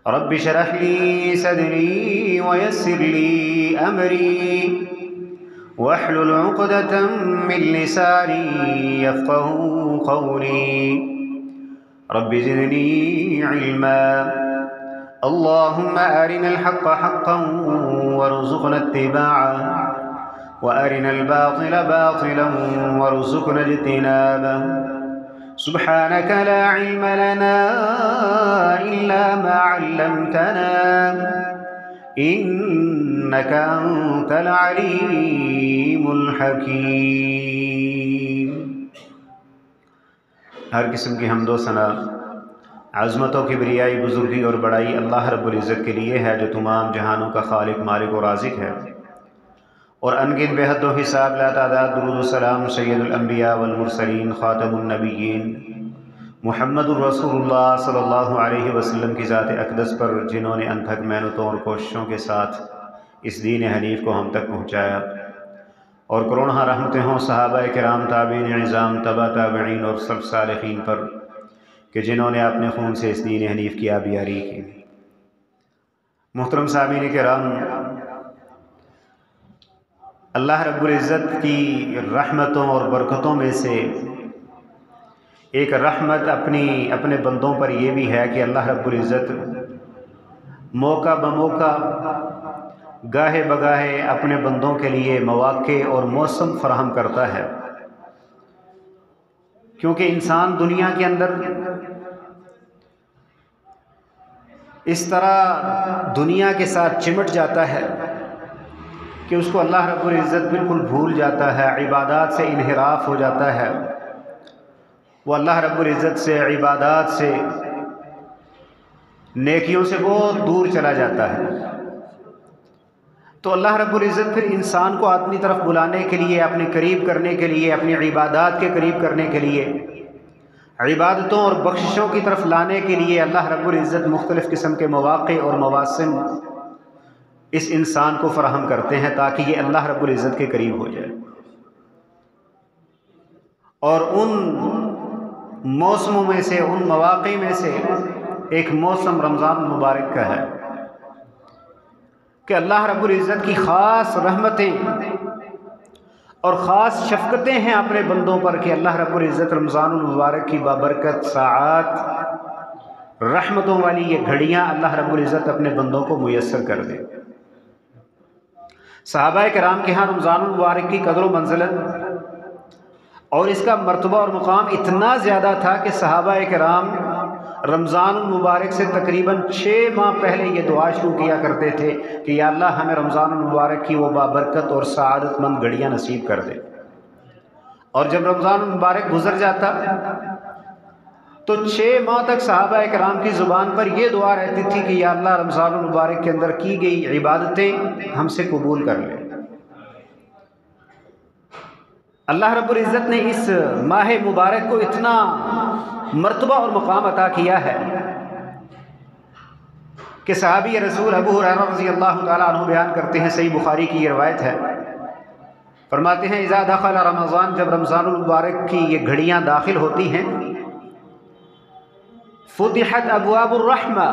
رب اشرح لي صدري ويسر لي أمري واحلل عقدة من لساني يفقهوا قولي رب زدني علما اللهم أرنا الحق حقا وارزقنا اتباعه وأرنا الباطل باطلا وارزقنا اجتنابه سبحانك لا علم لنا إلا ما علمتنا إنك أنت العليم الحكيم۔ ہر قسم کی حمد و ثنا، عظمت و کبریائی، بزرگی اور بڑائی اللہ رب العزت کے لیے ہے جو تمام جہانوں کا خالق، مالک و رازق ہے، اور انگن بے حد و حساب لا تعداد درود و سلام سید الانبیاء والمرسلین خاتم النبیین محمد الرسول اللہ صلی اللہ علیہ وسلم کی ذات اقدس پر، جنہوں نے انتھک محنتوں اور کوششوں کے ساتھ اس دین حنیف کو ہم تک پہنچایا، اور کروڑہ رحمتیں ہوں صحابہ کرام، تابعین اعظام، تبع تابعین اور سلف صالحین پر کہ جنہوں نے اپنے خون سے اس دین حنیف کی آبیاری کی۔ محترم سامعین کرام، اللہ رب العزت کی رحمتوں اور برکتوں میں سے ایک رحمت اپنے بندوں پر یہ بھی ہے کہ اللہ رب العزت موقع بموقع، گاہے بگاہے اپنے بندوں کے لیے مواقع اور موسم فراہم کرتا ہے، کیونکہ انسان دنیا کے اندر اس طرح دنیا کے ساتھ چمٹ جاتا ہے کہ اس کو اللہ رب العزت بالکل بھول جاتا ہے، عبادات سے انحراف ہو جاتا ہے، وہ اللہ رب العزت سے، عبادات سے، نیکیوں سے بہت دور چلا جاتا ہے۔ تو اللہ رب العزت پھر انسان کو اپنی طرف بلانے کے لیے، اپنے قریب کرنے کے لیے، اپنی عبادات کے قریب کرنے کے لیے، عبادتوں اور بخششوں کی طرف لانے کے لیے اللہ رب العزت مختلف قسم کے مواقع اور مواسم اس انسان کو فراہم کرتے ہیں تاکہ یہ اللہ رب العزت کے قریب ہو جائے۔ اور ان موسموں میں سے، ان مواقع میں سے ایک موسم رمضان المبارک کا ہے کہ اللہ رب العزت کی خاص رحمتیں اور خاص شفقتیں ہیں اپنے بندوں پر کہ اللہ رب العزت رمضان المبارک کی بابرکت ساعات، رحمتوں والی یہ گھڑیاں اللہ رب العزت اپنے بندوں کو میسر کر دے۔ صحابہ کرام کے ہاں رمضان المبارک کی قدر و منزلت اور اس کا مرتبہ اور مقام اتنا زیادہ تھا کہ صحابہ کرام رمضان المبارک سے تقریباً 6 ماہ پہلے یہ دعا شروع کیا کرتے تھے کہ یا اللہ ہمیں رمضان المبارک کی وہ بابرکت اور سعادت مند گھڑیاں نصیب کر دے۔ اور جب رمضان المبارک گزر جاتا تو 6 ماہ تک صحابہ کرام کی زبان پر یہ دعا رہتی تھی کہ یا اللہ رمضان المبارک کے اندر کی گئی عبادتیں ہم سے قبول کر لے۔ اللہ رب العزت نے اس ماہ مبارک کو اتنا مرتبہ اور مقام عطا کیا ہے کہ صحابی رسول ابو ہریرہ رضی اللہ تعالیٰ عنہ بیان کرتے ہیں، صحیح بخاری کی یہ روایت ہے، فرماتے ہیں اذا دخل رمضان، جب رمضان المبارک کی یہ گھڑیاں داخل ہوتی ہیں، فتحت ابواب الرحمہ،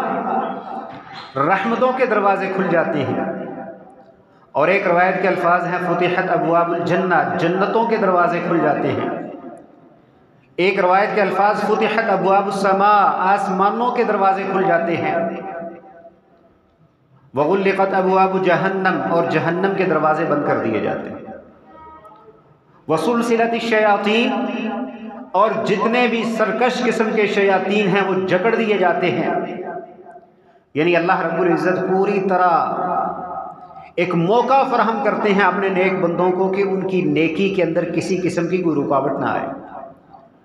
رحمتوں کے دروازے کھل جاتے ہیں، اور ایک روایت کے الفاظ ہیں فتحت ابواب الجنہ، جنتوں کے دروازے کھل جاتے ہیں۔ ایک روایت کے الفاظ فتحت ابواب السماء، آسمانوں کے دروازے کھل جاتے ہیں۔ وغلقت ابواب جہنم، اور جہنم کے دروازے بند کر دیے جاتے ہیں۔ وسلسلت الشیاطین، اور جتنے بھی سرکش قسم کے شیاطین ہیں وہ جکڑ دیے جاتے ہیں۔ یعنی اللہ رب العزت پوری طرح ایک موقع فراہم کرتے ہیں اپنے نیک بندوں کو کہ ان کی نیکی کے اندر کسی قسم کی کوئی رکاوٹ نہ آئے۔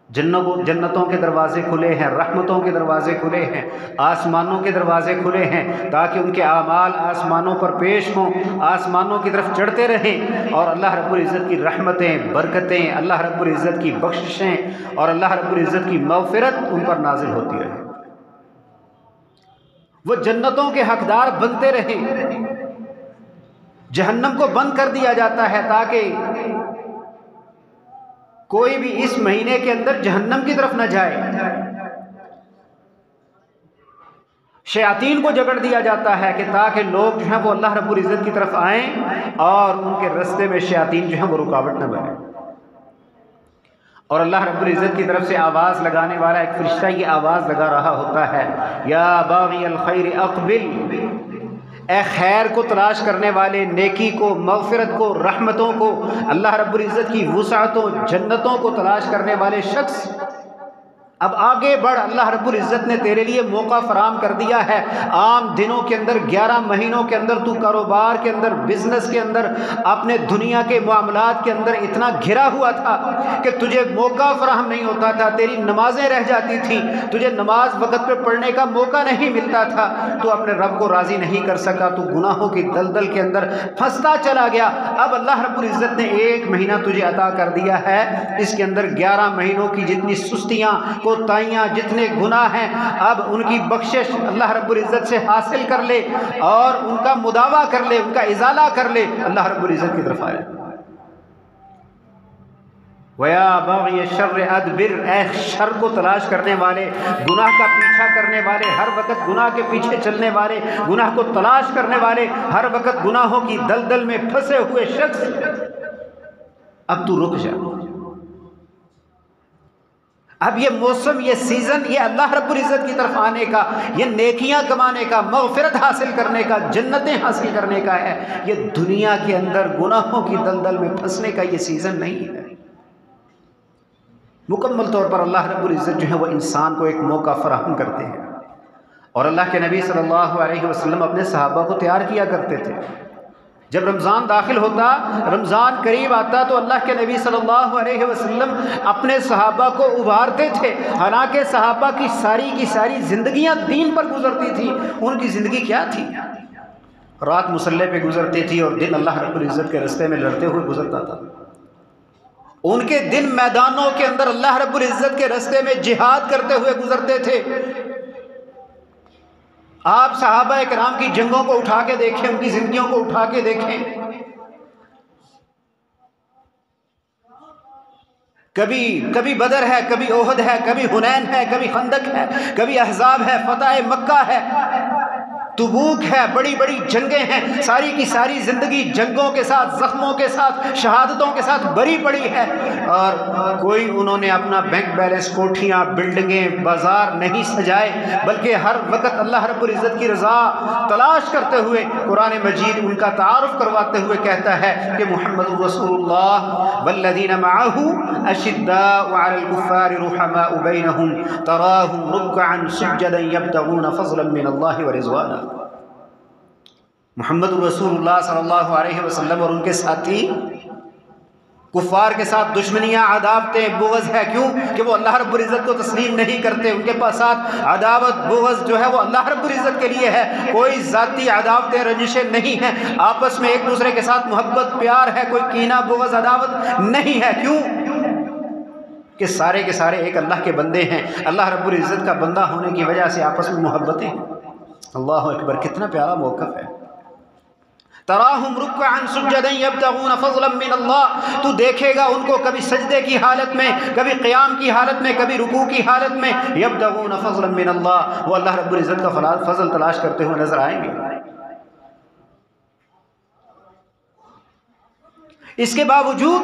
جنتوں کے دروازے کھلے ہیں، رحمتوں کے دروازے کھلے ہیں، آسمانوں کے دروازے کھلے ہیں تاکہ ان کے اعمال آسمانوں پر پیش ہوں، آسمانوں کی طرف چڑھتے رہیں، اور اللہ رب العزت کی رحمتیں، برکتیں، اللہ رب العزت کی بخششیں اور اللہ رب العزت کی مغفرت ان پر نازل ہوتی رہے، وہ جنتوں کے حقدار بنتے رہیں۔ جہنم کو بند کر دیا جاتا ہے تاکہ کوئی بھی اس مہینے کے اندر جہنم کی طرف نہ جائے۔ شیاطین کو جکڑ دیا جاتا ہے کہ تاکہ لوگ جو ہیں وہ اللہ رب العزت کی طرف آئیں اور ان کے رستے میں شیاطین جو ہیں وہ رکاوٹ نہ بنے۔ اور اللہ رب العزت کی طرف سے آواز لگانے والا ایک فرشتہ یہ آواز لگا رہا ہوتا ہے، یا باغی الخیر اقبل، اے خیر کو تلاش کرنے والے، نیکی کو، مغفرت کو، رحمتوں کو، اللہ رب العزت کی وسعتوں، جنتوں کو تلاش کرنے والے شخص، اب آگے بڑھ، اللہ رب العزت نے تیرے لیے موقع فراہم کر دیا ہے۔ عام دنوں کے اندر، 11 مہینوں کے اندر تو کاروبار کے اندر، بزنس کے اندر، اپنے دنیا کے معاملات کے اندر اتنا گھرا ہوا تھا کہ تجھے موقع فراہم نہیں ہوتا تھا، تیری نمازیں رہ جاتی تھیں، تجھے نماز وقت پہ پڑھنے کا موقع نہیں ملتا تھا، تو اپنے رب کو راضی نہیں کر سکا، تو گناہوں کی دلدل کے اندر پھنستا چلا گیا۔ اب اللہ رب العزت نے 1 مہینہ تجھے عطا کر دیا ہے، اس کے اندر 11 مہینوں کی جتنی سستیاں، کوتاہیاں، جتنے گناہ ہیں، اب ان کی بخشش اللہ رب العزت سے حاصل کر لے اور ان کا مداوع کر لے، ان کا ازالہ کر لے، اللہ رب العزت کی طرف آئے۔ وَيَا بَاغِيَ الشَّرِّ أَدْبِرْ، اے شر کو تلاش کرنے والے، گناہ کا پیچھا کرنے والے، ہر وقت گناہ کے پیچھے چلنے والے، گناہ کو تلاش کرنے والے، ہر وقت گناہوں کی دلدل میں پھنسے ہوئے شخص، اب تو رک جا۔ اب یہ موسم، یہ سیزن، یہ اللہ رب العزت کی طرف آنے کا، یہ نیکیاں کمانے کا، مغفرت حاصل کرنے کا، جنتیں حاصل کرنے کا ہے، یہ دنیا کے اندر گناہوں کی دلدل میں پھنسنے کا یہ سیزن نہیں ہے۔ مکمل طور پر اللہ رب العزت جو ہے وہ انسان کو ایک موقع فراہم کرتے ہیں، اور اللہ کے نبی صلی اللہ علیہ وسلم اپنے صحابہ کو تیار کیا کرتے تھے۔ جب رمضان داخل ہوتا، رمضان قریب آتا، تو اللہ کے نبی صلی اللہ علیہ وسلم اپنے صحابہ کو ابھارتے تھے، حالانکہ صحابہ کی ساری زندگیاں دین پر گزرتی تھی۔ ان کی زندگی کیا تھی؟ رات مصلے پہ گزرتی تھی اور دن اللہ رب العزت کے راستے میں لڑتے ہوئے گزرتا تھا۔ ان کے دن میدانوں کے اندر اللہ رب العزت کے راستے میں جہاد کرتے ہوئے گزرتے تھے۔ آپ صحابہ کرام کی جنگوں کو اٹھا کے دیکھیں، ان کی زندگیوں کو اٹھا کے دیکھیں، کبھی بدر ہے، کبھی احد ہے، کبھی حنین ہے، کبھی خندق ہے، کبھی احزاب ہے، فتح مکہ ہے، تبوک ہے، بڑی بڑی جنگیں ہیں۔ ساری کی ساری زندگی جنگوں کے ساتھ، زخموں کے ساتھ، شہادتوں کے ساتھ بری پڑی ہے، اور کوئی انہوں نے اپنا بینک بیلنس، کوٹھیاں، بلڈنگیں، بازار نہیں سجائے، بلکہ ہر وقت اللہ رب العزت کی رضا تلاش کرتے ہوئے قرآن مجید ان کا تعارف کرواتے ہوئے کہتا ہے کہ محمد رسول اللہ والذین معہ اشداء علی الکفار رحماء بینہم تراہم رکعا سجدا یبتغون فضلا من اللہ ورضوانا۔ محمد رسول اللہ صلی اللہ علیہ وسلم اور ان کے ساتھی کفار کے ساتھ دشمنیاں، عداوتیں، بغض ہے، کیوں کہ وہ اللہ رب العزت کو تسلیم نہیں کرتے، ان کے ساتھ عداوت، بغض جو ہے وہ اللہ رب العزت کے لیے ہے، کوئی ذاتی عداوتیں، رنجشیں نہیں ہیں، آپس میں ایک دوسرے کے ساتھ محبت، پیار ہے، کوئی کینہ، بغض، عداوت نہیں ہے۔ کیوں کہ سارے کے سارے ایک اللہ کے بندے ہیں، اللہ رب العزت کا بندہ ہونے کی وجہ سے آپس میں محبتیں ہیں۔ اللہ اکبر، کتنا پیارا موقف ہے۔ تراہم رکعا سجدا یبتغون فضلا من اللہ، تو دیکھے گا ان کو کبھی سجدے کی حالت میں، کبھی قیام کی حالت میں، کبھی رکوع کی حالت میں، یبتغون فضلا من اللہ، وہ اللہ رب العزت کا فضل تلاش کرتے ہوئے نظر آئیں گے۔ اس کے باوجود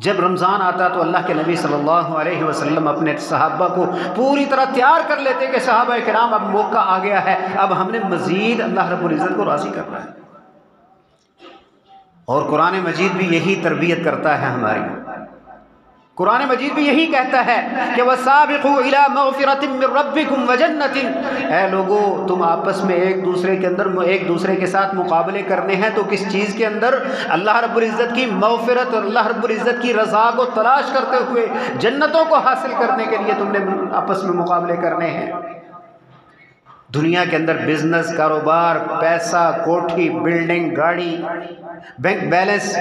جب رمضان آتا تو اللہ کے نبی صلی اللہ علیہ وسلم اپنے صحابہ کو پوری طرح تیار کر لیتے کہ صحابہ کرام اب موقع آ گیا ہے، اب ہم نے مزید اللہ رب العزت کو راضی کرنا ہے۔ اور قرآن مجید بھی یہی تربیت کرتا ہے ہماری، قرآن مجید بھی یہی کہتا ہے کہ وَسَابِقُوا إِلَىٰ مَغْفِرَةٍ مِّن رَبِّكُمْ وَجَنَّةٍ، اے لوگو تم آپس میں ایک دوسرے کے ساتھ مقابلے کرنے ہیں، تو کس چیز کے اندر؟ اللہ رب العزت کی مغفرت اور اللہ رب العزت کی رضا کو تلاش کرتے ہوئے جنتوں کو حاصل کرنے کے لیے تم نے آپس میں مقابلے کرنے ہیں۔ دنیا کے اندر بزنس، کاروبار، پیسہ، کوٹھی، بلڈنگ، گاڑی، بینک بیلنس،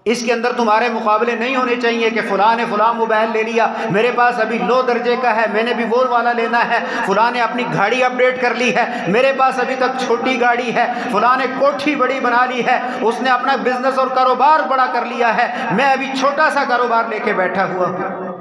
اس کے اندر تمہارے مقابلے نہیں ہونے چاہیے کہ فلاں نے فلاں موبائل لے لیا، میرے پاس ابھی لو درجے کا ہے، میں نے بھی وہ والا لینا ہے، فلاں نے اپنی گاڑی اپ ڈیٹ کر لی ہے، میرے پاس ابھی تک چھوٹی گاڑی ہے، فلاں نے کوٹھی بڑی بنا لی ہے، اس نے اپنا بزنس اور کاروبار بڑا کر لیا ہے، میں ابھی چھوٹا سا کاروبار لے کے بیٹھا ہوا ہوں۔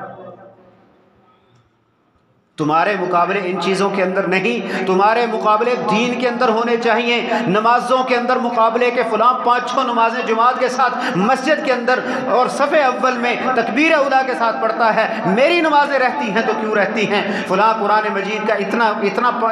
تمہارے مقابلے ان چیزوں کے اندر نہیں، تمہارے مقابلے دین کے اندر ہونے چاہیے۔ نمازوں کے اندر مقابلے کے فلاں 5-6 نمازیں جماعت کے ساتھ مسجد کے اندر اور صف اول میں تکبیر اولیٰ کے ساتھ پڑھتا ہے، میری نمازیں رہتی ہیں تو کیوں رہتی ہیں؟ فلاں قرآن مجید کا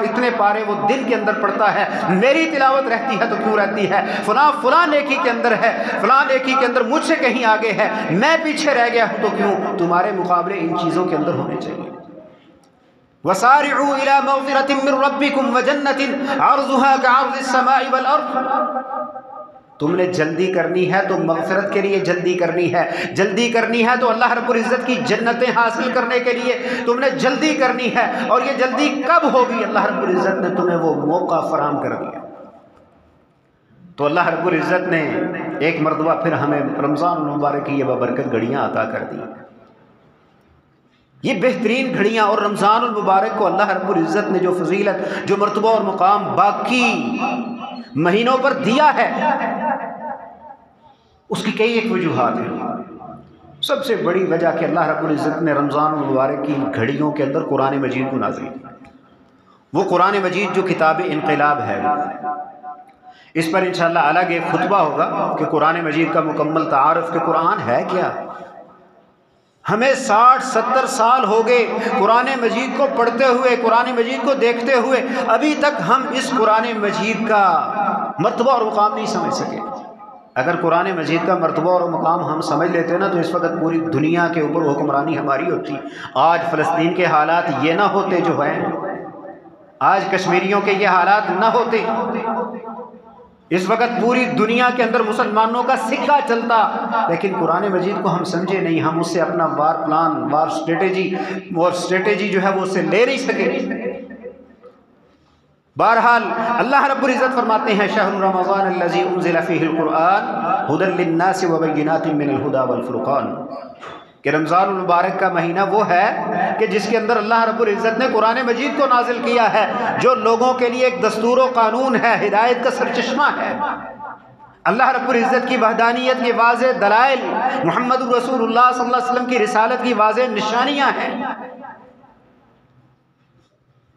اتنے پارے وہ دن کے اندر پڑھتا ہے، میری تلاوت رہتی ہے تو کیوں رہتی ہے؟ فلاں نیکی کے اندر ہے، فلاں نیکی کے اندر مجھ سے کہیں آگے ہے، میں پیچھے رہ گیا ہوں تو کیوں؟ تمہارے مقابلے ان چیزوں کے اندر ہونے چاہیے۔ وَسَارِعُوا إِلَى مَغْفِرَةٍ مِّن رَّبِّكُمْ وَجَنَّةٍ عَرْضُهَا كَعَرْضِ السَّمَاءِ وَالْأَرْضِ۔ تم نے جلدی کرنی ہے تو مغفرت کے لیے جلدی کرنی ہے، جلدی کرنی ہے تو اللہ رب العزت کی جنتیں حاصل کرنے کے لیے تم نے جلدی کرنی ہے۔ اور یہ جلدی کب ہوگی؟ اللہ رب العزت نے تمہیں وہ موقع فراہم کر دیا۔ تو اللہ رب العزت نے ایک مرتبہ پھر ہمیں رمضان المبارک کی یہ بابرکت گھڑیاں عطا کر دی، یہ بہترین گھڑیاں۔ اور رمضان المبارک کو اللہ رب العزت نے جو فضیلت، جو مرتبہ اور مقام باقی مہینوں پر دیا ہے، اس کی کئی ایک وجوہات ہیں۔ سب سے بڑی وجہ کہ اللہ رب العزت نے رمضان المبارک کی گھڑیوں کے اندر قرآن مجید کو نازل کیا۔ وہ قرآن مجید جو کتاب انقلاب ہے، اس پر انشاءاللہ الگ ایک خطبہ ہوگا کہ قرآن مجید کا مکمل تعارف کہ قرآن ہے کیا۔ ہمیں 60-70 سال ہو گئے قرآن مجید کو پڑھتے ہوئے، قرآن مجید کو دیکھتے ہوئے، ابھی تک ہم اس قرآن مجید کا مرتبہ اور مقام نہیں سمجھ سکے۔ اگر قرآن مجید کا مرتبہ اور مقام ہم سمجھ لیتے نا تو اس وقت پوری دنیا کے اوپر حکمرانی ہماری ہوتی۔ آج فلسطین کے حالات یہ نہ ہوتے جو ہیں، آج کشمیریوں کے یہ حالات نہ ہوتے، اس وقت پوری دنیا کے اندر مسلمانوں کا سکہ چلتا، لیکن قرآن مجید کو ہم سمجھے نہیں، ہم اس سے اپنا وار پلان، وار اسٹریٹجی جو ہے وہ اس سے لے نہیں سکے۔ بہرحال اللہ رب العزت فرماتے ہیں شہر رمضان الذی انزل فیہ القرآن ھدی للناس وبینات من الھدی والفرقان، کہ رمضان المبارک کا مہینہ وہ ہے کہ جس کے اندر اللہ رب العزت نے قرآن مجید کو نازل کیا ہے، جو لوگوں کے لیے ایک دستور و قانون ہے، ہدایت کا سرچشمہ ہے۔ اللہ رب العزت کی وحدانیت کے واضح دلائل، محمد رسول اللہ صلی اللہ علیہ وسلم کی رسالت کی واضح نشانیاں ہیں۔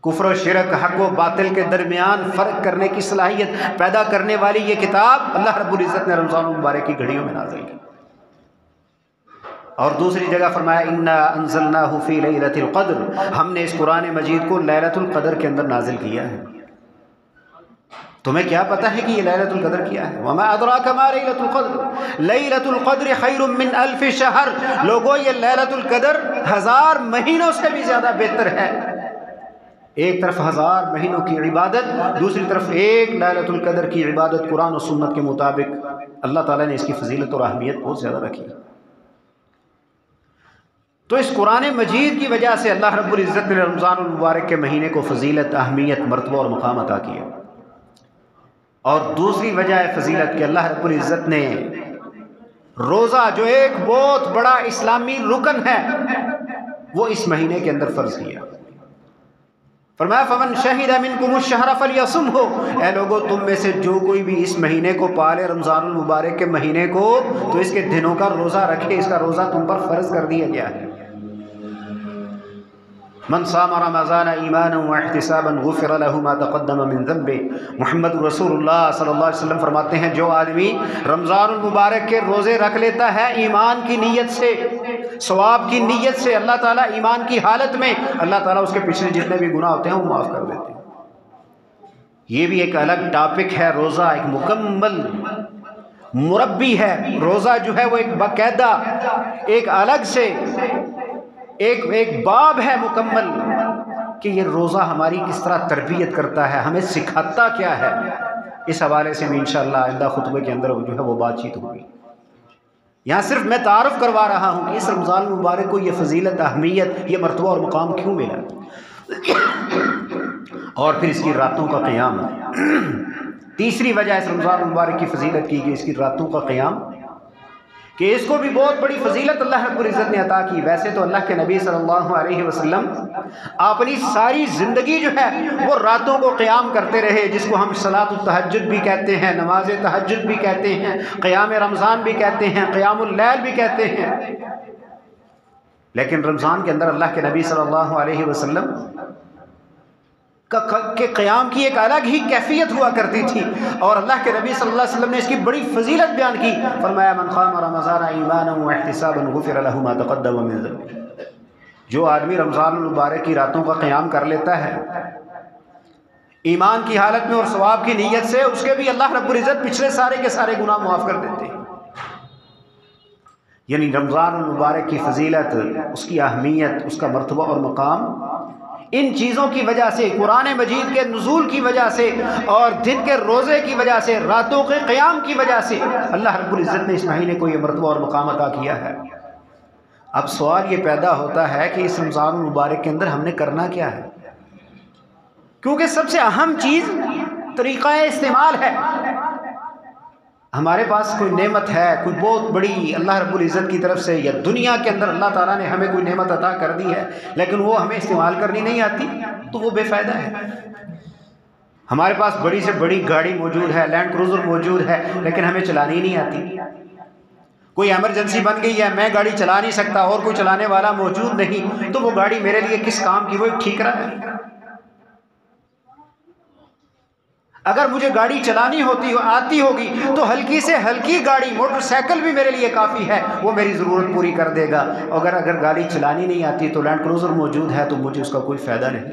کفر و شرک، حق و باطل کے درمیان فرق کرنے کی صلاحیت پیدا کرنے والی یہ کتاب اللہ رب العزت نے رمضان المبارک کی گھڑیوں میں نازل کی۔ اور دوسری جگہ فرمایا انا انزلناہ فی لیلۃ القدر، ہم نے اس قرآن مجید کو لیلۃ القدر کے اندر نازل کیا ہے۔ تمہیں کیا پتہ ہے کہ یہ لیلۃ القدر کیا ہے؟ وما ادراک ما لیلۃ القدر، لیلۃ القدر خیر من الف شہر، لوگوں یہ لیلۃ القدر 1000 مہینوں سے بھی زیادہ بہتر ہے۔ ایک طرف 1000 مہینوں کی عبادت، دوسری طرف ایک لیلۃ القدر کی عبادت قرآن و سنت کے مطابق۔ اللہ تعالیٰ نے اس کی فضیلت اور اہمیت بہت زیادہ رکھی۔ تو اس قرآن مجید کی وجہ سے اللہ رب العزت نے رمضان المبارک کے مہینے کو فضیلت، اہمیت، مرتبہ اور مقام عطا کیا۔ اور دوسری وجہ ہے فضیلت کہ اللہ رب العزت نے روزہ جو ایک بہت بڑا اسلامی رکن ہے وہ اس مہینے کے اندر فرض کیا۔ فرمایا فمن شہد منکم الشہر فلیصمہ، اے لوگو تم میں سے جو کوئی بھی اس مہینے کو پالے، رمضان المبارک کے مہینے کو، تو اس کے دنوں کا روزہ رکھے، اس کا روزہ تم پر فرض کر دیا گیا ہے۔ من صام رمضان ایمانا واحتسابا غفر له ما تقدم من ذنبه، محمد رسول اللہ صلی اللہ علیہ وسلم فرماتے ہیں جو آدمی رمضان المبارک کے روزے رکھ لیتا ہے ایمان کی نیت سے، ثواب کی نیت سے، اللہ تعالیٰ ایمان کی حالت میں اللہ تعالیٰ اس کے پچھلے جتنے بھی گناہ ہوتے ہیں وہ معاف کر دیتے ہیں۔ یہ بھی ایک الگ ٹاپک ہے، روزہ ایک مکمل مربی ہے، روزہ جو ہے وہ ایک باقاعدہ ایک الگ سے ایک باب ہے مکمل کہ یہ روزہ ہماری کس طرح تربیت کرتا ہے، ہمیں سکھاتا کیا ہے۔ اس حوالے سے بھی انشاءاللہ آئندہ خطبے کے اندر جو ہے وہ بات چیت ہوگی۔ یہاں صرف میں تعارف کروا رہا ہوں کہ اس رمضان المبارک کو یہ فضیلت، اہمیت، یہ مرتبہ اور مقام کیوں ملا۔ اور پھر اس کی راتوں کا قیام، تیسری وجہ اس رمضان المبارک کی فضیلت کی کہ اس کی راتوں کا قیام، کہ اس کو بھی بہت بڑی فضیلت اللہ رب العزت نے عطا کی۔ ویسے تو اللہ کے نبی صلی اللہ علیہ وسلم اپنی ساری زندگی جو ہے وہ راتوں کو قیام کرتے رہے، جس کو ہم صلاۃ التہجد بھی کہتے ہیں، نماز تہجد بھی کہتے ہیں، قیام رمضان بھی کہتے ہیں، قیام اللیل بھی کہتے ہیں۔ لیکن رمضان کے اندر اللہ کے نبی صلی اللہ علیہ وسلم کے قیام کی ایک الگ ہی کیفیت ہوا کرتی تھی، اور اللہ کے نبی صلی اللہ علیہ وسلم نے اس کی بڑی فضیلت بیان کی، فرمایا من قام رمضان ایمانا واحتسابا غفر له ما تقدم من ذنبه۔ جو آدمی رمضان المبارک کی راتوں کا قیام کر لیتا ہے ایمان کی حالت میں اور ثواب کی نیت سے، اس کے بھی اللہ رب العزت پچھلے سارے کے سارے گناہ معاف کر دیتے ہیں۔ یعنی رمضان المبارک کی فضیلت، اس کی اہمیت، اس کا مرتبہ اور مقام ان چیزوں کی وجہ سے، قرآن مجید کے نزول کی وجہ سے اور دن کے روزے کی وجہ سے، راتوں کے قیام کی وجہ سے اللہ رب العزت نے اس مہینے کو یہ مرتبہ اور مقام عطا کیا ہے۔ اب سوال یہ پیدا ہوتا ہے کہ اس رمضان المبارک کے اندر ہم نے کرنا کیا ہے، کیونکہ سب سے اہم چیز طریقہ استعمال ہے۔ ہمارے پاس کوئی نعمت ہے، کوئی بہت بڑی اللہ رب العزت کی طرف سے، یا دنیا کے اندر اللہ تعالیٰ نے ہمیں کوئی نعمت عطا کر دی ہے، لیکن وہ ہمیں استعمال کرنی نہیں آتی، تو وہ بے فائدہ ہے۔ ہمارے پاس بڑی سے بڑی گاڑی موجود ہے، لینڈ کروزر موجود ہے، لیکن ہمیں چلانی نہیں آتی۔ کوئی ایمرجنسی بن گئی ہے، میں گاڑی چلا نہیں سکتا اور کوئی چلانے والا موجود نہیں، تو وہ گاڑی میرے لیے کس کام کی؟ وہ ایک ٹھیکرا ہے۔ اگر مجھے گاڑی چلانی آتی ہوگی تو ہلکی سے ہلکی گاڑی، موٹر سائیکل بھی میرے لیے کافی ہے، وہ میری ضرورت پوری کر دے گا۔ اگر گاڑی چلانی نہیں آتی تو لینڈ کروزر موجود ہے تو مجھے اس کا کوئی فائدہ نہیں۔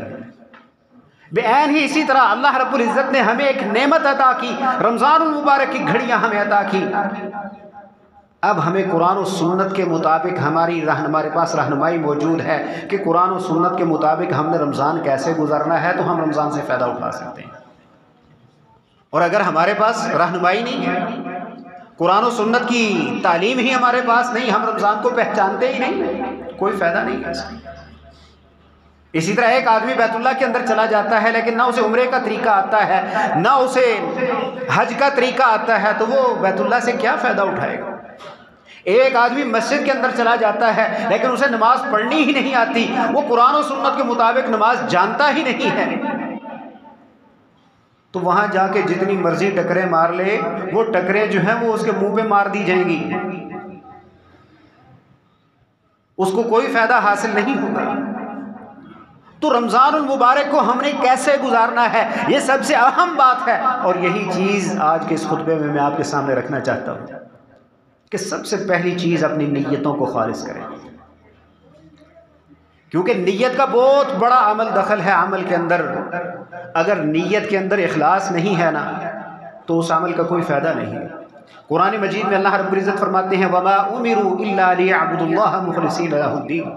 بے عین ہی اسی طرح اللہ رب العزت نے ہمیں ایک نعمت عطا کی، رمضان المبارک کی گھڑیاں ہمیں عطا کی۔ اب ہمیں قرآن و سنت کے مطابق ہمارے پاس رہنمائی موجود ہے کہ قرآن و سنت کے مطابق ہم نے رمضان کیسے گزارنا ہے، تو ہم رمضان سے فائدہ اٹھا سکتے ہیں۔ اور اگر ہمارے پاس رہنمائی نہیں ہے، قرآن و سنت کی تعلیم ہی ہمارے پاس نہیں، ہم رمضان کو پہچانتے ہی نہیں، کوئی فائدہ نہیں ہے اس کا۔ اسی طرح ایک آدمی بیت اللہ کے اندر چلا جاتا ہے لیکن نہ اسے عمرے کا طریقہ آتا ہے، نہ اسے حج کا طریقہ آتا ہے، تو وہ بیت اللہ سے کیا فائدہ اٹھائے گا؟ ایک آدمی مسجد کے اندر چلا جاتا ہے لیکن اسے نماز پڑھنی ہی نہیں آتی، وہ قرآن و سنت کے مطابق نماز جانتا ہی نہیں ہے، تو وہاں جا کے جتنی مرضی ٹکریں مار لے، وہ ٹکریں جو ہیں وہ اس کے منہ پہ مار دی جائیں گی، اس کو کوئی فائدہ حاصل نہیں ہوگا۔ تو رمضان المبارک کو ہم نے کیسے گزارنا ہے، یہ سب سے اہم بات ہے، اور یہی چیز آج کے اس خطبے میں آپ کے سامنے رکھنا چاہتا ہوں کہ سب سے پہلی چیز اپنی نیتوں کو خالص کریں، کیونکہ نیت کا بہت بڑا عمل دخل ہے عمل کے اندر۔ اگر نیت کے اندر اخلاص نہیں ہے نا، تو اس عمل کا کوئی فائدہ نہیں ہے۔ قرآن مجید میں اللہ رب العزت فرماتے ہیں وَمَا أُمِرُوا إِلَّا لِيَعْبُدُوا اللَّهَ مُخْلِصِينَ لَهُ الدِّينَ،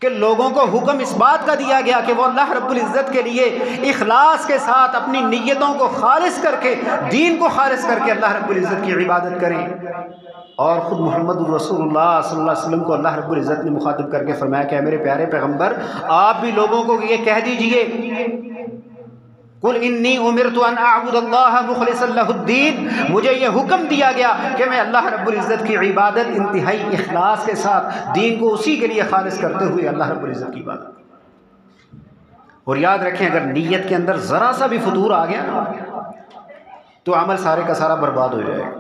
کہ لوگوں کو حکم اس بات کا دیا گیا کہ وہ اللہ رب العزت کے لیے اخلاص کے ساتھ اپنی نیتوں کو خالص کر کے، دین کو خالص کر کے اللہ رب العزت کی عبادت کریں۔ اور خود محمد الرسول اللہ صلی اللہ علیہ وسلم کو اللہ رب العزت نے مخاطب کر کے فرمایا کہ اے میرے پیارے پیغمبر، آپ بھی لوگوں کو یہ کہہ دیجئے قُلْ إِنِّي أُمِرْتُ أَنْ أَعْبُدَ اللَّهَ مُخْلِصًا لَهُ الدِّينَ، مجھے یہ حکم دیا گیا کہ میں اللہ رب العزت کی عبادت انتہائی اخلاص کے ساتھ، دین کو اسی کے لیے خالص کرتے ہوئے اللہ رب العزت کی عبادت۔ اور یاد رکھیں اگر نیت کے اندر ذرا سا بھی فطور آ گیا نا، تو عمل سارے کا سارا برباد ہو جائے گا۔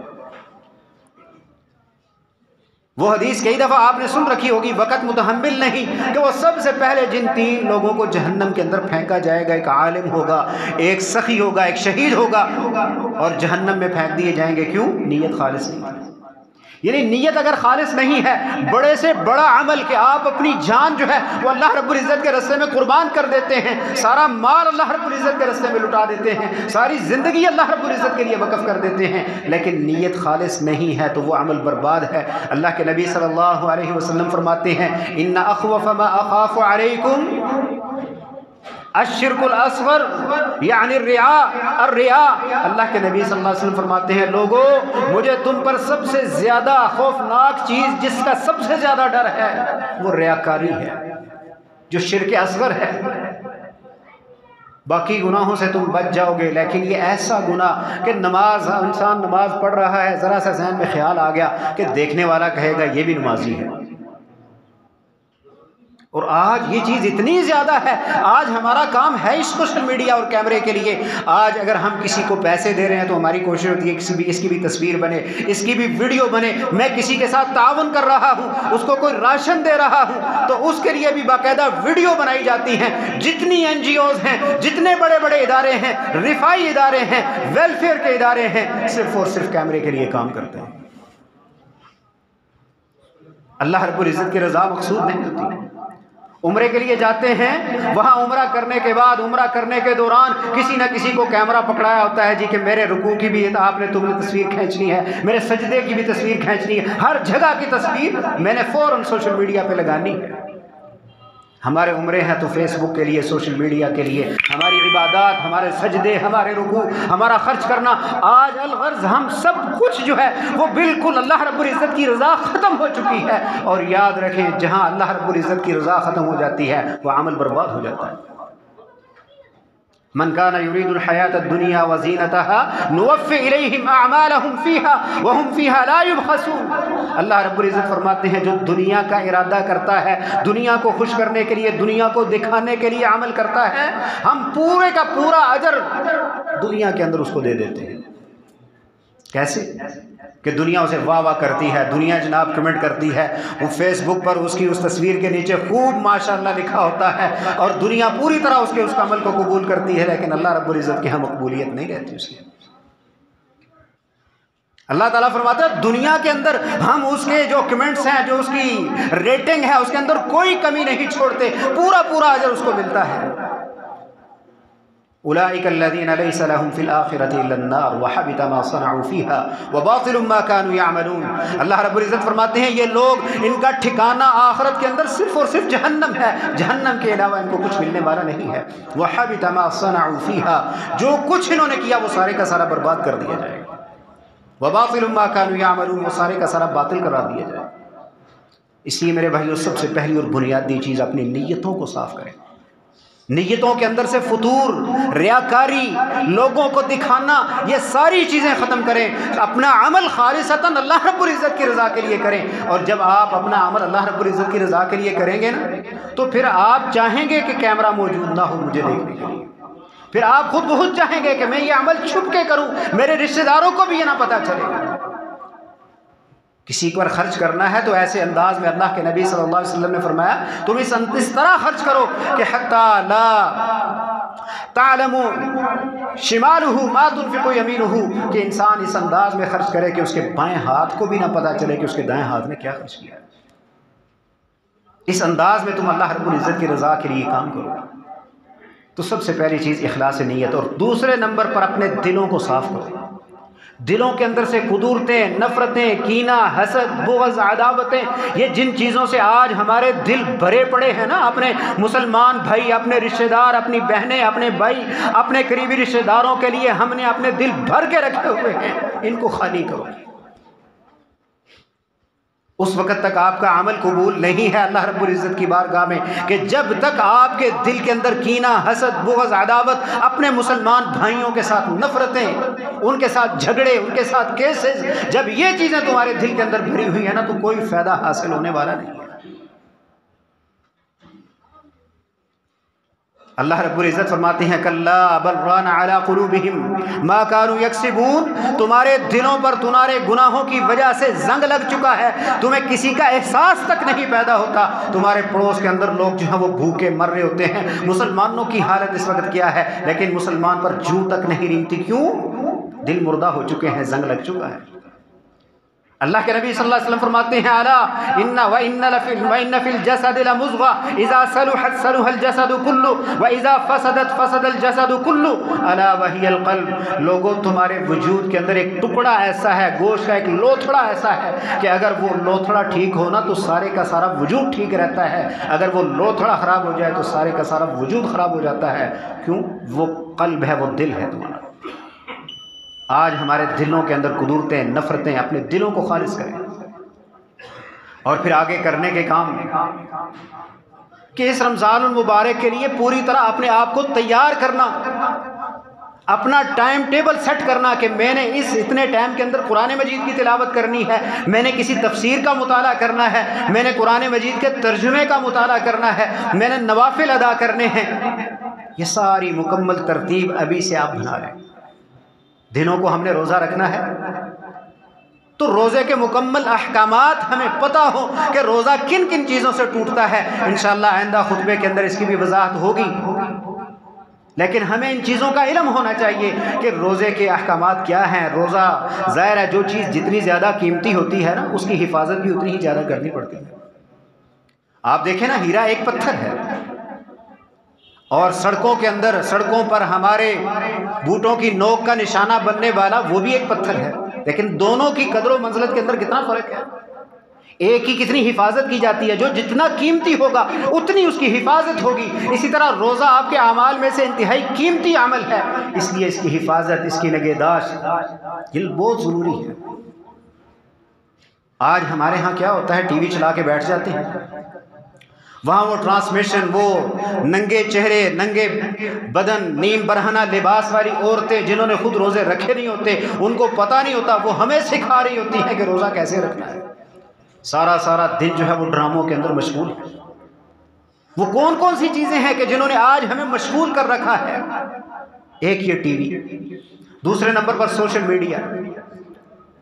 وہ حدیث کئی دفعہ آپ نے سن رکھی ہوگی، وقت متحمل نہیں، کہ وہ سب سے پہلے جن 3 لوگوں کو جہنم کے اندر پھینکا جائے گا، ایک عالم ہوگا، ایک سخی ہوگا، ایک شہید ہوگا، اور جہنم میں پھینک دیے جائیں گے۔ کیوں؟ نیت خالص نہیں۔ یعنی نیت اگر خالص نہیں ہے، بڑے سے بڑا عمل کہ آپ اپنی جان جو ہے وہ اللہ رب العزت کے راستے میں قربان کر دیتے ہیں، سارا مال اللہ رب العزت کے راستے میں لٹا دیتے ہیں، ساری زندگی اللہ رب العزت کے لیے وقف کر دیتے ہیں، لیکن نیت خالص نہیں ہے تو وہ عمل برباد ہے۔ اللہ کے نبی صلی اللہ علیہ وسلم فرماتے ہیں ان اخوف ما اخاف علیکم الشرک الاصغر یعنی الریا۔ اللہ کے نبی صلی اللہ علیہ وسلم فرماتے ہیں لوگو، مجھے تم پر سب سے زیادہ خوفناک چیز جس کا سب سے زیادہ ڈر ہے وہ ریاکاری ہے، جو شرک اصغر ہے۔ باقی گناہوں سے تم بچ جاؤ گے، لیکن یہ ایسا گناہ کہ انسان نماز پڑھ رہا ہے، ذرا سا ذہن میں خیال آ گیا کہ دیکھنے والا کہے گا یہ بھی نمازی ہے، اور آج یہ چیز اتنی زیادہ ہے، آج ہمارا کام ہے اس سوشل میڈیا اور کیمرے کے لیے۔ آج اگر ہم کسی کو پیسے دے رہے ہیں تو ہماری کوشش ہوتی ہے اس کی بھی تصویر بنے، اس کی بھی ویڈیو بنے۔ میں کسی کے ساتھ تعاون کر رہا ہوں، اس کو کوئی راشن دے رہا ہوں تو اس کے لیے بھی باقاعدہ ویڈیو بنائی جاتی ہیں۔ جتنی NGOs ہیں، جتنے بڑے بڑے ادارے ہیں، رفائی ادارے ہیں، ویلفیئر کے ادارے ہیں، صرف اور صرف کیمرے کے لیے کام کرتے ہیں۔ اللہ رب العزت کی رضا مقصود نہیں ہوتی۔ عمرے کے لیے جاتے ہیں، وہاں عمرہ کرنے کے بعد، عمرہ کرنے کے دوران کسی نہ کسی کو کیمرہ پکڑایا ہوتا ہے جی کہ میرے رکوع کی بھی تم نے تصویر کھینچنی ہے، میرے سجدے کی بھی تصویر کھینچنی ہے، ہر جگہ کی تصویر میں نے فوراً سوشل میڈیا پہ لگانی ہے۔ ہمارے عمرے ہیں تو فیس بک کے لیے، سوشل میڈیا کے لیے، ہماری عبادات، ہمارے سجدے، ہمارے رکوع، ہمارا خرچ کرنا، آج الغرض ہم سب کچھ جو ہے وہ بالکل اللہ رب العزت کی رضا ختم ہو چکی ہے۔ اور یاد رکھیں، جہاں اللہ رب العزت کی رضا ختم ہو جاتی ہے وہ عمل برباد ہو جاتا ہے۔ من كان يريد الحياة الدنيا وزينتها نوفي إليهم أعمالهم فيها وهم فيها لا يبخسون۔ اللہ رب العزت فرماتے ہیں جو دنیا کا ارادہ کرتا ہے، دنیا کو خوش کرنے کے لیے، دنیا کو دکھانے کے لیے عمل کرتا ہے، ہم پورے کا پورا اجر دنیا کے اندر اس کو دے دیتے ہیں۔ کیسے؟ کہ دنیا اسے واہ واہ کرتی ہے، دنیا جناب کمنٹ کرتی ہے، وہ فیس بک پر اس کی اس تصویر کے نیچے خوب ماشاءاللہ لکھا ہوتا ہے، اور دنیا پوری طرح اس عمل کو قبول کرتی ہے، لیکن اللہ رب العزت کی ہم مقبولیت نہیں رہتی اس کی۔ اللہ تعالیٰ فرماتا ہے دنیا کے اندر ہم اس کے جو کمنٹس ہیں، جو اس کی ریٹنگ ہے، اس کے اندر کوئی کمی نہیں چھوڑتے، پورا پورا اجر اس کو ملتا ہے۔ اولئک الذین لیس لهم فی الآخرۃ الا النار وحبط ما صنعوا فیها وباطل ما كانوا یعملون۔ اللہ رب العزت فرماتے ہیں یہ لوگ، ان کا ٹھکانہ آخرت کے اندر صرف اور صرف جہنم ہے، جہنم کے علاوہ ان کو کچھ ملنے والا نہیں ہے۔ وحبط ما صنعوا فیها، جو کچھ انہوں نے کیا وہ سارے کا سارا برباد کر دیا جائے گا۔ وباطل ما كانوا یعملون، وہ سارے کا سارا باطل قرار دیا جائے گا۔ اس لیے میرے بھائیو، سب سے پہلی اور بنیادی چیز اپنی نیتوں کو صاف کریں۔ نیتوں کے اندر سے فتور، ریاکاری، لوگوں کو دکھانا، یہ ساری چیزیں ختم کریں۔ اپنا عمل خالصتاً اللہ رب العزت کی رضا کے لیے کریں، اور جب آپ اپنا عمل اللہ رب العزت کی رضا کے لیے کریں گے نا تو پھر آپ چاہیں گے کہ کیمرہ موجود نہ ہو مجھے دیکھنے کے لیے، پھر آپ خود بخود چاہیں گے کہ میں یہ عمل چھپ کے کروں، میرے رشتہ داروں کو بھی یہ نہ پتہ چلے۔ کسی پر خرچ کرنا ہے تو ایسے انداز میں، اللہ کے نبی صلی اللہ علیہ وسلم نے فرمایا تم اس طرح خرچ کرو کہ حتی لا تعلم شمالہ ما تنفق یمینہ، کہ انسان اس انداز میں خرچ کرے کہ اس کے بائیں ہاتھ کو بھی نہ پتہ چلے کہ اس کے دائیں ہاتھ نے کیا خرچ کیا ہے۔ اس انداز میں تم اللہ رب العزت کی رضا کے لیے کام کرو۔ تو سب سے پہلی چیز اخلاص نیت، اور دوسرے نمبر پر اپنے دلوں کو صاف کرو۔ دلوں کے اندر سے قدورتیں، نفرتیں، کینہ، حسد، بغض، عداوتیں، یہ جن چیزوں سے آج ہمارے دل بھرے پڑے ہیں نا، اپنے مسلمان بھائی، اپنے رشتہ دار، اپنی بہنیں، اپنے بھائی، اپنے قریبی رشتہ داروں کے لیے ہم نے اپنے دل بھر کے رکھے ہوئے ہیں، ان کو خالی کرو۔ اس وقت تک آپ کا عمل قبول نہیں ہے اللہ رب العزت کی بارگاہ میں کہ جب تک آپ کے دل کے اندر کینہ، حسد، بغض، عداوت، اپنے مسلمان بھائیوں کے ساتھ نفرتیں، ان کے ساتھ جھگڑے، ان کے ساتھ کیسز، جب یہ چیزیں تمہارے دل کے اندر بھری ہوئی ہیں نا تو کوئی فائدہ حاصل ہونے والا نہیں ہے۔ اللہ رب العزت فرماتے ہیں کلا بل ران علی قلوبہم ما كانوا یکسبون، تمہارے دلوں پر تمہارے گناہوں کی وجہ سے زنگ لگ چکا ہے، تمہیں کسی کا احساس تک نہیں پیدا ہوتا۔ تمہارے پڑوس کے اندر لوگ جو ہیں وہ بھوکے مر رہے ہوتے ہیں، مسلمانوں کی حالت اس وقت کیا ہے، لیکن مسلمان پر جوں تک نہیں رینگتی، کیوں؟ دل مردہ ہو چکے ہیں، زنگ لگ چکا ہے۔ اللہ کے نبی صلی اللہ علیہ وسلم فرماتے ہیں الا وَإِنَّ فِي الْجَسَدِ لَمُضْغَةً إِذَا صَلُحَتْ صَلُحَ الْجَسَدُ كُلُّهُ وَإِذَا فَسَدَتْ فَسَدَ الْجَسَدُ كُلُّهُ أَلَا وَهِيَ الْقَلْبُ، لوگوں تمہارے وجود کے اندر ایک ٹکڑا ایسا ہے، گوشت کا ایک لوتھڑا ایسا ہے کہ اگر وہ لوتھڑا ٹھیک ہونا تو سارے کا سارا وجود ٹھیک رہتا ہے، اگر وہ لوتھڑا خراب ہو جائے تو سارے کا سارا وجود خراب ہو جاتا ہے۔ کیوں؟ وہ قلب ہے، وہ دل ہے تمہارا۔ آج ہمارے دلوں کے اندر قدورتیں، نفرتیں، اپنے دلوں کو خالص کریں۔ اور پھر آگے کرنے کے کام کہ اس رمضان المبارک کے لیے پوری طرح اپنے آپ کو تیار کرنا، اپنا ٹائم ٹیبل سیٹ کرنا کہ میں نے اس اتنے ٹائم کے اندر قرآن مجید کی تلاوت کرنی ہے، میں نے کسی تفسیر کا مطالعہ کرنا ہے، میں نے قرآن مجید کے ترجمے کا مطالعہ کرنا ہے، میں نے نوافل ادا کرنے ہیں، یہ ساری مکمل ترتیب ابھی سے آپ بنا لیں۔ دنوں کو ہم نے روزہ رکھنا ہے تو روزے کے مکمل احکامات ہمیں پتہ ہو کہ روزہ کن کن چیزوں سے ٹوٹتا ہے۔ انشاءاللہ آئندہ خطبے کے اندر اس کی بھی وضاحت ہوگی، لیکن ہمیں ان چیزوں کا علم ہونا چاہیے کہ روزے کے احکامات کیا ہیں۔ روزہ ظاہر ہے جو چیز جتنی زیادہ قیمتی ہوتی ہے نا، اس کی حفاظت بھی اتنی ہی زیادہ کرنی پڑتی ہے۔ آپ دیکھیں نا، ہیرا ایک پتھر ہے، اور سڑکوں کے اندر، سڑکوں پر ہمارے بوٹوں کی نوک کا نشانہ بننے والا وہ بھی ایک پتھر ہے، لیکن دونوں کی قدر و منزلت کے اندر کتنا فرق ہے۔ ایک کی کتنی حفاظت کی جاتی ہے، جو جتنا قیمتی ہوگا اتنی اس کی حفاظت ہوگی۔ اسی طرح روزہ آپ کے اعمال میں سے انتہائی قیمتی عمل ہے، اس لیے اس کی حفاظت، اس کی نگہداشت یہ بہت ضروری ہے۔ آج ہمارے ہاں کیا ہوتا ہے، ٹی وی چلا کے بیٹھ جاتے ہیں، وہاں وہ ٹرانسمیشن، وہ ننگے چہرے، ننگے بدن، نیم برہنہ لباس والی عورتیں جنہوں نے خود روزے رکھے نہیں ہوتے، ان کو پتہ نہیں ہوتا، وہ ہمیں سکھا رہی ہوتی ہیں کہ روزہ کیسے رکھنا ہے۔ سارا دن جو ہے وہ ڈراموں کے اندر مشغول ہے۔ وہ کون کون سی چیزیں ہیں کہ جنہوں نے آج ہمیں مشغول کر رکھا ہے؟ ایک یہ ٹی وی، دوسرے نمبر پر سوشل میڈیا،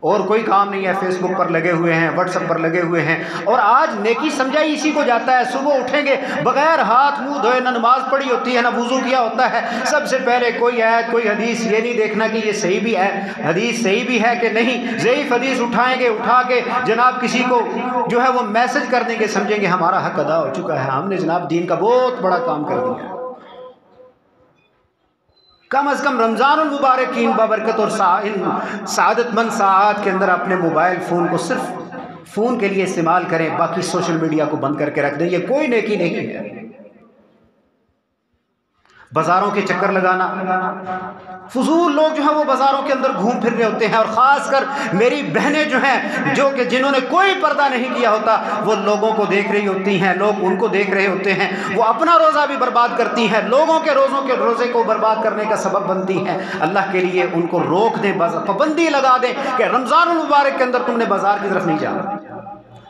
اور کوئی کام نہیں ہے، فیس بک پر لگے ہوئے ہیں، واٹس ایپ پر لگے ہوئے ہیں، اور آج نیکی سمجھائی اسی کو جاتا ہے۔ صبح اٹھیں گے بغیر ہاتھ منہ دھوئے، نہ نماز پڑھی ہوتی ہے، نہ وضو کیا ہوتا ہے، سب سے پہلے کوئی آیت، کوئی حدیث یہ نہیں دیکھنا کہ یہ صحیح بھی ہے، حدیث صحیح بھی ہے کہ نہیں، ضعیف حدیث اٹھائیں گے، اٹھا کے جناب کسی کو جو ہے وہ میسج کر دیں گے، سمجھیں گے ہمارا حق ادا ہو چکا ہے، ہم نے جناب دین کا بہت بڑا کام کر دیا ہے۔ کم از کم رمضان المبارک کی ان بابرکت اور سعادت مند ساعات کے اندر اپنے موبائل فون کو صرف فون کے لیے استعمال کریں، باقی سوشل میڈیا کو بند کر کے رکھ دیں، یہ کوئی نیکی نہیں ہے۔ بازاروں کے چکر لگانا، فضول لوگ جو ہیں وہ بازاروں کے اندر گھوم پھر رہے ہوتے ہیں، اور خاص کر میری بہنیں جو ہیں کہ جنہوں نے کوئی پردہ نہیں کیا ہوتا، وہ لوگوں کو دیکھ رہی ہوتی ہیں، لوگ ان کو دیکھ رہے ہوتے ہیں، وہ اپنا روزہ بھی برباد کرتی ہیں، لوگوں کے روزے کو برباد کرنے کا سبب بنتی ہیں۔ اللہ کے لیے ان کو روک دیں، پابندی لگا دیں کہ رمضان المبارک کے اندر تم نے بازار کی طرف نہیں جانا،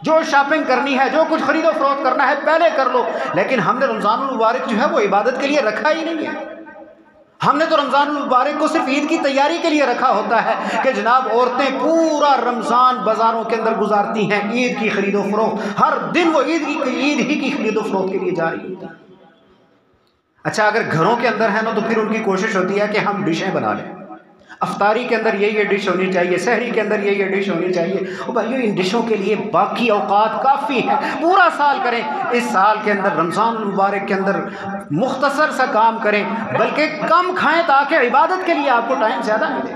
جو شاپنگ کرنی ہے، جو کچھ خرید و فروخت کرنا ہے پہلے کر لو۔ لیکن ہم نے رمضان المبارک جو ہے وہ عبادت کے لیے رکھا ہی نہیں ہے۔ ہم نے تو رمضان المبارک کو صرف عید کی تیاری کے لیے رکھا ہوتا ہے کہ جناب عورتیں پورا رمضان بازاروں کے اندر گزارتی ہیں، عید کی خرید و فروخت، ہر دن وہ عید ہی کی خرید و فروخت کے لیے جا رہی ہوتی ہیں۔ اچھا، اگر گھروں کے اندر ہے نا تو پھر ان کی کوشش ہوتی ہے کہ ہم ڈشیں بنا لیں، افطاری کے اندر یہ ڈش ہونی چاہیے، سحری کے اندر یہ ڈش ہونی چاہیے۔ اور بھائیو، ان ڈشوں کے لیے باقی اوقات کافی ہیں، پورا سال کریں، اس سال کے اندر رمضان المبارک کے اندر مختصر سا کام کریں، بلکہ کم کھائیں تاکہ عبادت کے لیے آپ کو ٹائم زیادہ ملے۔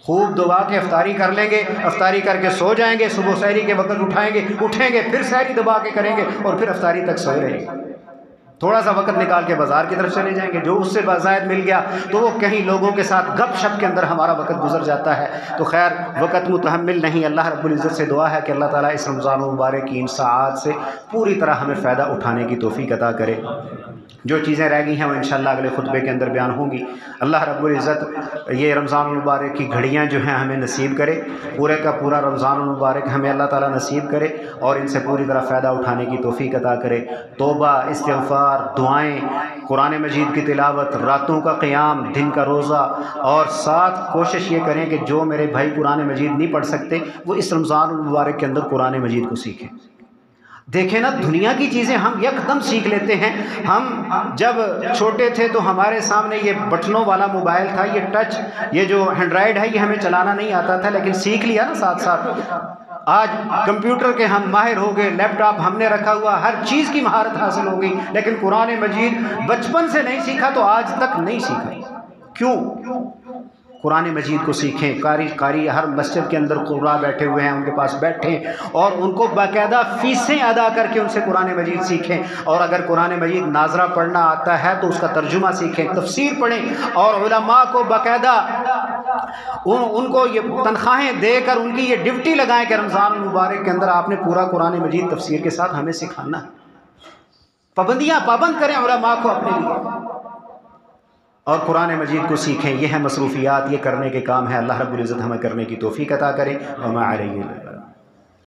خوب دبا کے افطاری کر لیں گے، افطاری کر کے سو جائیں گے، صبح سحری کے وقت اٹھیں گے، پھر سحری دبا کے کریں گے، اور پھر افطاری تک سوئے رہیں گے۔ تھوڑا سا وقت نکال کے بازار کی طرف چلے جائیں گے، جو اس سے زائد مل گیا تو وہ کہیں لوگوں کے ساتھ گپ شپ کے اندر ہمارا وقت گزر جاتا ہے۔ تو خیر، وقت متحمل نہیں۔ اللہ رب العزت سے دعا ہے کہ اللہ تعالیٰ اس رمضان المبارک کی ان ساعات سے پوری طرح ہمیں فائدہ اٹھانے کی توفیق عطا کرے۔ جو چیزیں رہ گئی ہیں وہ انشاءاللہ اگلے خطبے کے اندر بیان ہوں گی۔ اللہ رب العزت یہ رمضان المبارک کی گھڑیاں جو ہیں ہمیں نصیب کرے، پورے کا پورا رمضان المبارک ہمیں اللہ تعالیٰ نصیب کرے، اور ان سے پوری طرح فائدہ اٹھانے کی توفیق عطا کرے۔ توبہ، استغفار، دعائیں، قرآن مجید کی تلاوت، راتوں کا قیام، دن کا روزہ، اور ساتھ کوشش یہ کریں کہ جو میرے بھائی قرآن مجید نہیں پڑھ سکتے وہ اس رمضان المبارک کے اندر قرآن مجید کو سیکھیں۔ دیکھیں نا، دنیا کی چیزیں ہم یکدم سیکھ لیتے ہیں۔ ہم جب چھوٹے تھے تو ہمارے سامنے یہ بٹنوں والا موبائل تھا، یہ ٹچ، یہ جو اینڈرائیڈ ہے، یہ ہمیں چلانا نہیں آتا تھا، لیکن سیکھ لیا نا ساتھ ساتھ۔ آج کمپیوٹر کے ہم ماہر ہو گئے، لیپ ٹاپ ہم نے رکھا ہوا، ہر چیز کی مہارت حاصل ہو گئی، لیکن قرآن مجید بچپن سے نہیں سیکھا تو آج تک نہیں سیکھا۔ کیوں؟ قرآن مجید کو سیکھیں۔ قاری ہر مسجد کے اندر قراء بیٹھے ہوئے ہیں، ان کے پاس بیٹھیں اور ان کو باقاعدہ فیسیں ادا کر کے ان سے قرآن مجید سیکھیں۔ اور اگر قرآن مجید ناظرہ پڑھنا آتا ہے تو اس کا ترجمہ سیکھیں، تفسیر پڑھیں، اور علماء کو باقاعدہ ان کو یہ تنخواہیں دے کر ان کی یہ ڈیوٹی لگائیں کہ رمضان المبارک کے اندر آپ نے پورا قرآن مجید تفسیر کے ساتھ ہمیں سکھانا ہے۔ پابند کریں علماء کو اپنے لیے۔ اور قرآن مجید کو سیکھیں. یہ ہے مصروفیات، یہ کرنے کے کام ہے. اللہ رب العزت ہمیں کرنے کی توفیق عطا کرے. وما علیہ